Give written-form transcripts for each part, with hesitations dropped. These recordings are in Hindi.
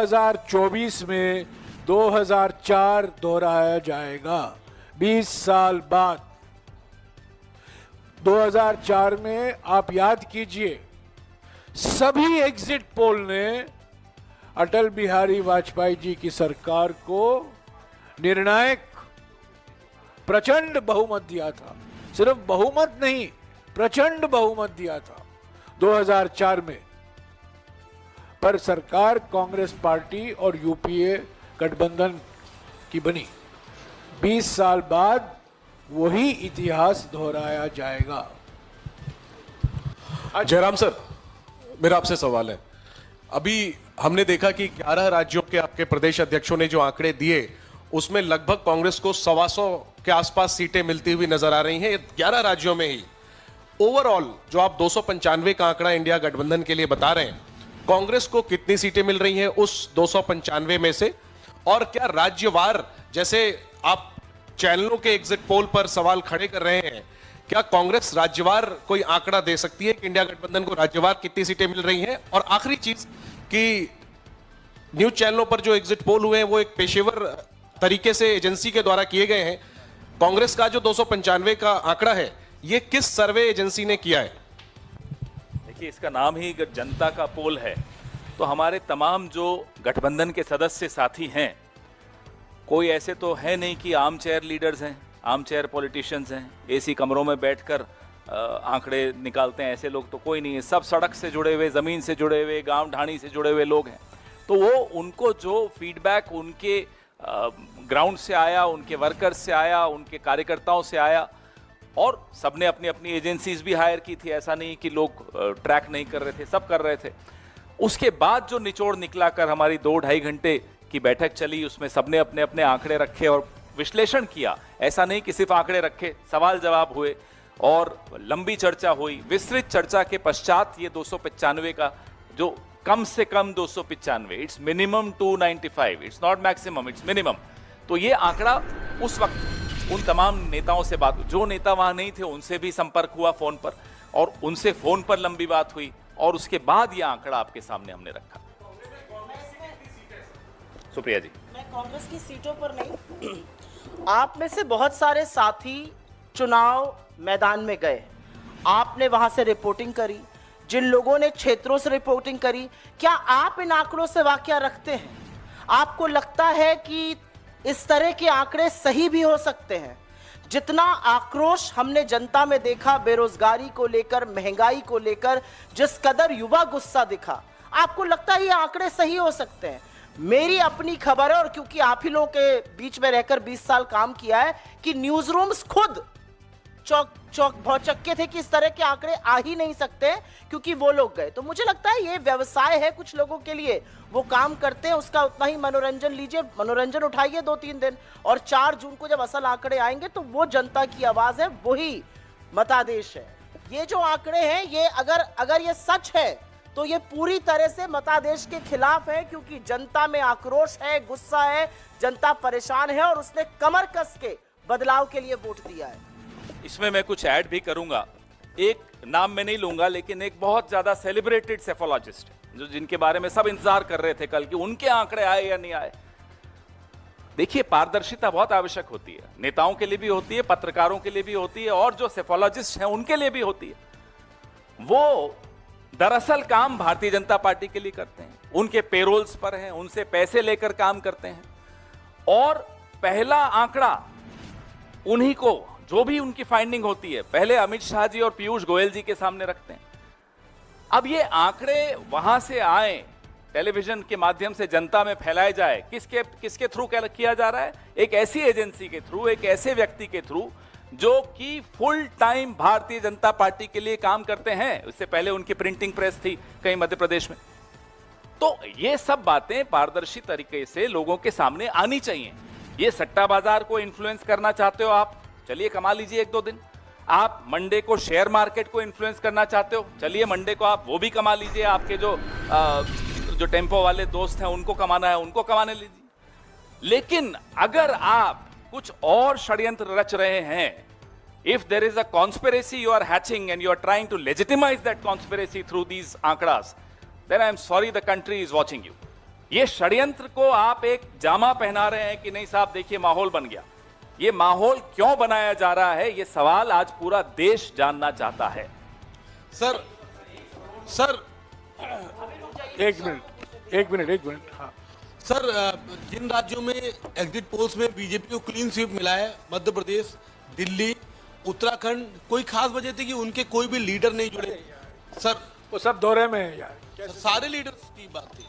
2024 में 2004 दोहराया जाएगा। 20 साल बाद 2004 में आप याद कीजिए, सभी एग्जिट पोल ने अटल बिहारी वाजपेयी जी की सरकार को निर्णायक प्रचंड बहुमत दिया था। सिर्फ बहुमत नहीं, प्रचंड बहुमत दिया था 2004 में। पर सरकार कांग्रेस पार्टी और यूपीए गठबंधन की बनी। 20 साल बाद वही इतिहास दोहराया जाएगा। जयराम सर, मेरा आपसे सवाल है। अभी हमने देखा कि 11 राज्यों के आपके प्रदेश अध्यक्षों ने जो आंकड़े दिए, उसमें लगभग कांग्रेस को 125 के आसपास सीटें मिलती हुई नजर आ रही हैं 11 राज्यों में ही। ओवरऑल जो आप 295 का आंकड़ा इंडिया गठबंधन के लिए बता रहे हैं, कांग्रेस को कितनी सीटें मिल रही हैं उस 295 में से? और क्या राज्यवार, जैसे आप चैनलों के एग्जिट पोल पर सवाल खड़े कर रहे हैं, क्या कांग्रेस राज्यवार कोई आंकड़ा दे सकती है कि इंडिया गठबंधन को राज्यवार कितनी सीटें मिल रही हैं? और आखिरी चीज कि न्यूज चैनलों पर जो एग्जिट पोल हुए हैं वो एक पेशेवर तरीके से एजेंसी के द्वारा किए गए हैं। कांग्रेस का जो 295 का आंकड़ा है, ये किस सर्वे एजेंसी ने किया है? देखिए, इसका नाम ही जनता का पोल है। तो हमारे तमाम जो गठबंधन के सदस्य साथी हैं, कोई ऐसे तो है नहीं कि आर्म चेयर लीडर्स हैं, आर्म चेयर पॉलिटिशियंस हैं, एसी कमरों में बैठकर आंकड़े निकालते हैं, ऐसे लोग तो कोई नहीं है। सब सड़क से जुड़े हुए, ज़मीन से जुड़े हुए, गांव ढाणी से जुड़े हुए लोग हैं। तो वो उनको जो फीडबैक उनके ग्राउंड से आया, उनके वर्कर्स से आया, उनके कार्यकर्ताओं से आया, और सबने अपनी अपनी एजेंसीज भी हायर की थी। ऐसा नहीं कि लोग ट्रैक नहीं कर रहे थे, सब कर रहे थे। उसके बाद जो निचोड़ निकला कर हमारी 2-2.5 घंटे की बैठक चली, उसमें सबने अपने अपने आंकड़े रखे और विश्लेषण किया। ऐसा नहीं कि सिर्फ आंकड़े रखे, सवाल जवाब हुए और लंबी चर्चा हुई। विस्तृत चर्चा के पश्चात ये 295 का, जो कम से कम 295, it's minimum 295, it's not maximum, it's minimum. तो ये आंकड़ा उस वक्त उन तमाम नेताओं से बात, जो नेता वहां नहीं थे उनसे भी संपर्क हुआ फोन पर, और उनसे फोन पर लंबी बात हुई, और उसके बाद ये आंकड़ा आपके सामने हमने रखा। सुप्रिया जी, मैं कांग्रेस की सीटों पर नहीं, आप में से बहुत सारे साथी चुनाव मैदान में गए, आपने वहां से रिपोर्टिंग करी, जिन लोगों ने क्षेत्रों से रिपोर्टिंग करी, क्या आप इन आंकड़ों से वाकया रखते हैं? आपको लगता है कि इस तरह के आंकड़े सही भी हो सकते हैं? जितना आक्रोश हमने जनता में देखा बेरोजगारी को लेकर, महंगाई को लेकर, जिस कदर युवा गुस्सा दिखा, आपको लगता है ये आंकड़े सही हो सकते हैं? मेरी अपनी खबर है, और क्योंकि आप ही लोगों के बीच में रहकर 20 साल काम किया है, कि न्यूज रूम्स खुद चौक भौचक्के थे कि इस तरह के आंकड़े आ ही नहीं सकते, क्योंकि वो लोग गए। तो मुझे लगता है ये व्यवसाय है कुछ लोगों के लिए, वो काम करते हैं, उसका उतना ही मनोरंजन लीजिए, मनोरंजन उठाइए 2-3 दिन, और 4 जून को जब असल आंकड़े आएंगे तो वो जनता की आवाज है, वही मतादेश है। ये जो आंकड़े हैं, ये अगर ये सच है तो ये पूरी तरह से मतादेश के खिलाफ है, क्योंकि जनता में आक्रोश है, गुस्सा है, जनता परेशान है, और उसने कमर कस के बदलाव के लिए वोट दिया है। इसमें मैं कुछ ऐड भी करूंगा। एक नाम मैं नहीं लूंगा, लेकिन एक बहुत ज्यादा सेलिब्रेटेड सेफोलॉजिस्ट, जो जिनके बारे में सब इंतजार कर रहे थे कल कि उनके आंकड़े आए या नहीं आए। देखिए, पारदर्शिता बहुत आवश्यक होती है, नेताओं के लिए भी होती है, पत्रकारों के लिए भी होती है, और जो सेफोलॉजिस्ट हैं उनके लिए भी होती है। वो दरअसल काम भारतीय जनता पार्टी के लिए करते हैं, उनके पेरोल्स पर हैं, उनसे पैसे लेकर काम करते हैं, और पहला आंकड़ा उन्हीं को, जो भी उनकी फाइंडिंग होती है, पहले अमित शाह जी और पीयूष गोयल जी के सामने रखते हैं। अब ये आंकड़े वहां से आए, टेलीविजन के माध्यम से जनता में फैलाए जाए, किसके थ्रू किया जा रहा है? एक ऐसी एजेंसी के थ्रू, एक ऐसे व्यक्ति के थ्रू जो कि full time Bharatiya Janata party के लिए काम करते हैं। उससे पहले उनकी प्रिंटिंग प्रेस थी कहीं मध्य प्रदेश में। तो ये सब बातें पारदर्शी तरीके से लोगों के सामने आनी चाहिए। ये सट्टा बाजार को इन्फ्लुएंस करना चाहते हो आप, चलिए कमा लीजिए 1-2 दिन। आप मंडे को शेयर मार्केट को इन्फ्लुएंस करना चाहते हो, चलिए मंडे को आप वो भी कमा लीजिए। आपके जो टेम्पो वाले दोस्त हैं उनको कमाना है, उनको कमाने लीजिए। लेकिन अगर आप कुछ और षड्यंत्र रच रहे हैं, if there is a conspiracy you are hatching and you are trying to legitimize that conspiracy through these आंकड़ास, then I am sorry the country is watching you. ये षड्यंत्र को आप एक जामा पहना रहे हैं कि नहीं साहब देखिए माहौल बन गया। ये माहौल क्यों बनाया जा रहा है, ये सवाल आज पूरा देश जानना चाहता है। सर एक मिनट। हाँ, सर, जिन राज्यों में एग्जिट पोल्स में बीजेपी को क्लीन स्वीप मिला है, मध्य प्रदेश, दिल्ली, उत्तराखंड, कोई खास वजह थी कि उनके कोई भी लीडर नहीं जुड़े? सर, वो सब दौरे में है यार। सारे लीडर्स की बात थी।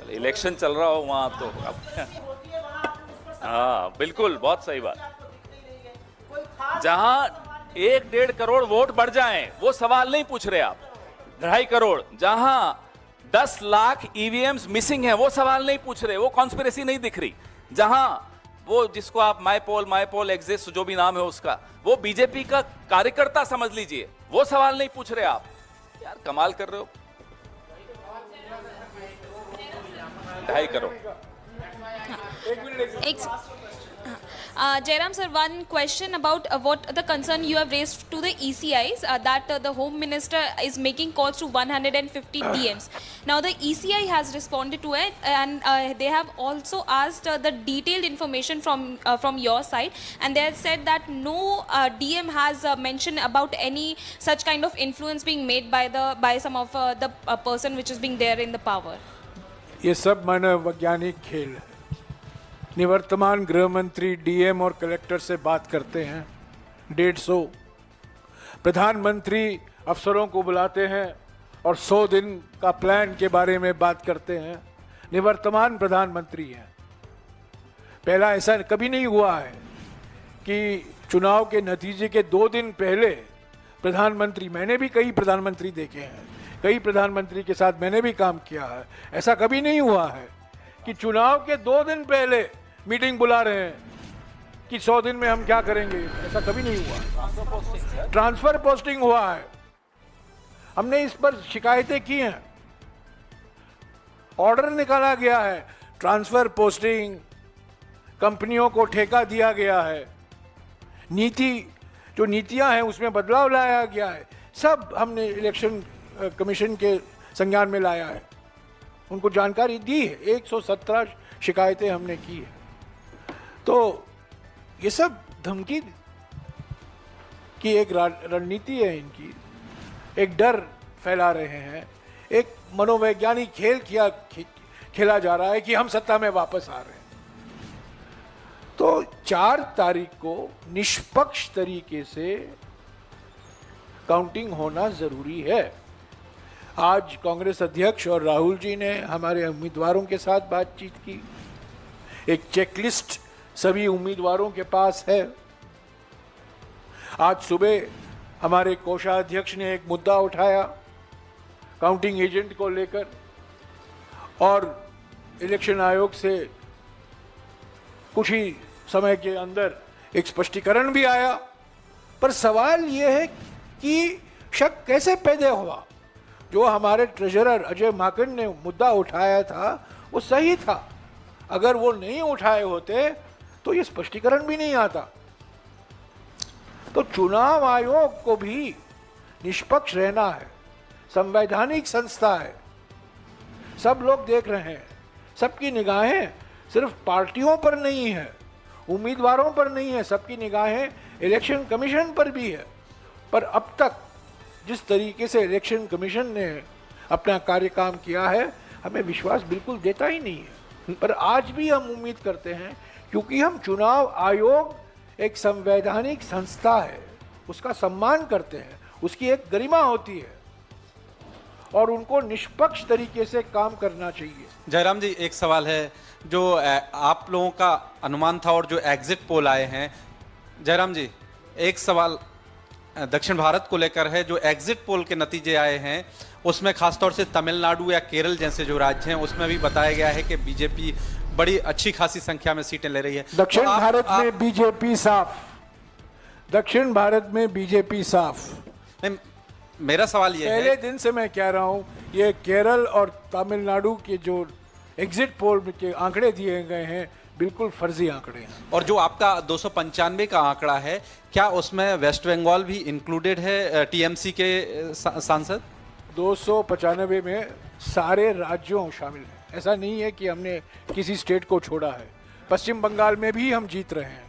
इलेक्शन चल रहा हो वहां तो अब हाँ बिल्कुल, बहुत सही बात। जहां 1-1.5 करोड़ वोट बढ़ जाएं वो सवाल नहीं पूछ रहे आप, 2.5 करोड़, जहां 10 लाख ईवीएम्स मिसिंग है वो सवाल नहीं पूछ रहे, वो कॉन्स्पिरेसी नहीं दिख रही, जहां वो जिसको आप माई पोल एग्जिस्ट जो भी नाम है उसका, वो बीजेपी का कार्यकर्ता समझ लीजिए, वो सवाल नहीं पूछ रहे आप। यार कमाल कर रहे हो। 2.5 crore. Jairam sir, one question about what the concern you have raised to the ECIs, that the Home Minister is making calls to 150 DMs. Now the ECI has responded to it, and they have also asked the detailed information from your side, and they have said that no DM has mentioned about any such kind of influence being made by some of the person which is being there in the power. ये सब मनोवैज्ञानिक खेल है। निवर्तमान गृह मंत्री डीएम और कलेक्टर से बात करते हैं 150, प्रधानमंत्री अफसरों को बुलाते हैं और 100 दिन का प्लान के बारे में बात करते हैं। निवर्तमान प्रधानमंत्री हैं। पहला ऐसा कभी नहीं हुआ है कि चुनाव के नतीजे के 2 दिन पहले प्रधानमंत्री, मैंने भी कई प्रधानमंत्री देखे हैं, कई प्रधानमंत्री के साथ मैंने भी काम किया है, ऐसा कभी नहीं हुआ है कि चुनाव के 2 दिन पहले मीटिंग बुला रहे हैं कि 100 दिन में हम क्या करेंगे, ऐसा कभी नहीं हुआ। ट्रांसफर पोस्टिंग हुआ है, हमने इस पर शिकायतें की हैं, ऑर्डर निकाला गया है, ट्रांसफर पोस्टिंग, कंपनियों को ठेका दिया गया है, नीति जो नीतियां हैं उसमें बदलाव लाया गया है, सब हमने इलेक्शन कमीशन के संज्ञान में लाया है, उनको जानकारी दी है। 117 शिकायतें हमने की है। तो ये सब धमकी की एक रणनीति है इनकी, एक डर फैला रहे हैं, एक मनोवैज्ञानिक खेल खेला जा रहा है कि हम सत्ता में वापस आ रहे हैं। तो 4 तारीख को निष्पक्ष तरीके से काउंटिंग होना जरूरी है। आज कांग्रेस अध्यक्ष और राहुल जी ने हमारे उम्मीदवारों के साथ बातचीत की, एक चेकलिस्ट सभी उम्मीदवारों के पास है। आज सुबह हमारे कोषाध्यक्ष ने एक मुद्दा उठाया काउंटिंग एजेंट को लेकर, और इलेक्शन आयोग से कुछ ही समय के अंदर एक स्पष्टीकरण भी आया। पर सवाल यह है कि शक कैसे पैदा हुआ। जो हमारे ट्रेजरर अजय माकन ने मुद्दा उठाया था वो सही था, अगर वो नहीं उठाए होते तो ये स्पष्टीकरण भी नहीं आता। तो चुनाव आयोग को भी निष्पक्ष रहना है, संवैधानिक संस्था है, सब लोग देख रहे हैं, सबकी निगाहें सिर्फ पार्टियों पर नहीं है, उम्मीदवारों पर नहीं है, सबकी निगाहें इलेक्शन कमीशन पर भी है। पर अब तक जिस तरीके से इलेक्शन कमीशन ने अपना कार्य काम किया है, हमें विश्वास बिल्कुल देता ही नहीं है। पर आज भी हम उम्मीद करते हैं, क्योंकि हम चुनाव आयोग एक संवैधानिक संस्था है, उसका सम्मान करते हैं, उसकी एक गरिमा होती है और उनको निष्पक्ष तरीके से काम करना चाहिए। जयराम जी, एक सवाल है जो आप लोगों का अनुमान था और जो एग्जिट पोल आए हैं, जयराम जी एक सवाल दक्षिण भारत को लेकर है। जो एग्जिट पोल के नतीजे आए हैं उसमें खासतौर से तमिलनाडु या केरल जैसे जो राज्य हैं उसमें भी बताया गया है कि बीजेपी बड़ी अच्छी खासी संख्या में सीटें ले रही है। दक्षिण भारत में बीजेपी साफ, दक्षिण भारत में बीजेपी साफ। नहीं, मेरा सवाल ये है, पहले दिन से मैं कह रहा हूं, ये केरल और तमिलनाडु के जो एग्जिट पोल के आंकड़े दिए गए हैं बिल्कुल फर्जी आंकड़े हैं। और जो आपका 295 का आंकड़ा है, क्या उसमें वेस्ट बंगाल भी इंक्लूडेड है, टीएमसी के सांसद? 295 में सारे राज्यों शामिल हैं। ऐसा नहीं है कि हमने किसी स्टेट को छोड़ा है। पश्चिम बंगाल में भी हम जीत रहे हैं।